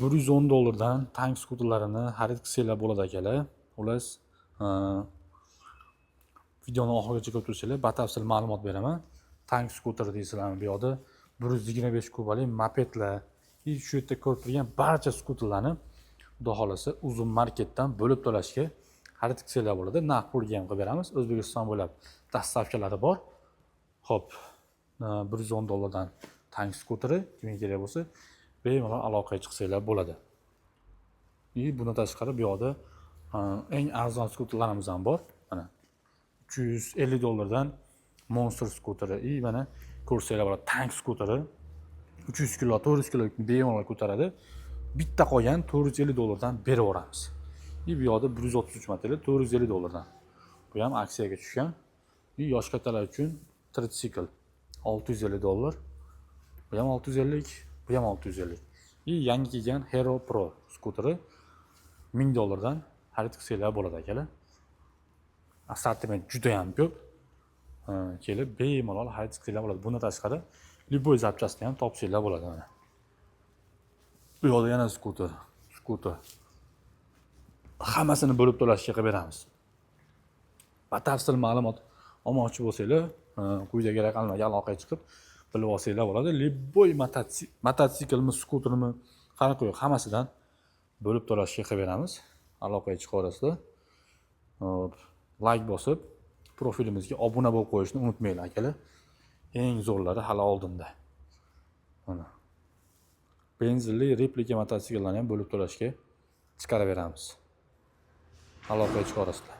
$110 dan tank skuterlarini xarid qilsanglar bo'ladi akalar. Xullas, videoni oxirigacha ko'rib tursanglar, batafsil ma'lumot beraman. Tank skuter deysizlarmi, bu yoqda 125 kubali mopedlar, shu yerda ko'rib turgan barcha skuterlarni xudo xolasa uzun marketdan bo'lib to'lashga xarid qilsanglar bo'ladi. Narx pulga ham qilib beramiz. O'zbekiston bo'ylab dastavkalari bor. Xo'p, $110 dan tank skuteri kimga kerak bo'lsa, bemalol aloqaga chiqsanglar bo'ladi. Bundan tashqari bu yoqda eng arzon skuterlarimiz ham bor. Mana $350 dan Monster skuteri, mana ko'rsanglar bo'ladi, tank skuteri 300 kilo, 400 kilo bemalol ko'taradi. Bitta qolgan $450 dan berib yuboramiz. Bu yoqda 133 modeli $450 dan. Bu ham aksiyaga tushgan. Yosh kattalar uchun tritsikl $650. Bu ham 650, bu ham 650. Yangi kelgan Hero Pro skuteri $1000 dan xarid qilsanglar bo'ladi akalar. Assortiment juda ham ko'p. Kelib bemalol xarid qilsanglar bo'ladi. Bundan tashqari liboy zapchastni ham topsanglar bo'ladi mana. Bu yoqda yana skuter. Hammasini bo'lib to'lashga qilib beramiz. Batafsil ma'lumot olmoqchi bo'lsanglar, quyidagi raqamlarga aloqaga chiqib bilib olsanglar bo'ladi. Liboy mototsiklmi, skutermi, farqi yo'q, hammasidan bo'lib to'lashga qilib beramiz. Aloqaga chiqaverasizlar. Like bosib, profilimizga obuna bo'lib qo'yishni unutmanglar akalar. Eng zo'rlari hali oldinda. Mana. Benzinli replika mototsikllarni ham bo'lib to'lashga chiqarib beramiz. Aloqaga chiqaverasizlar.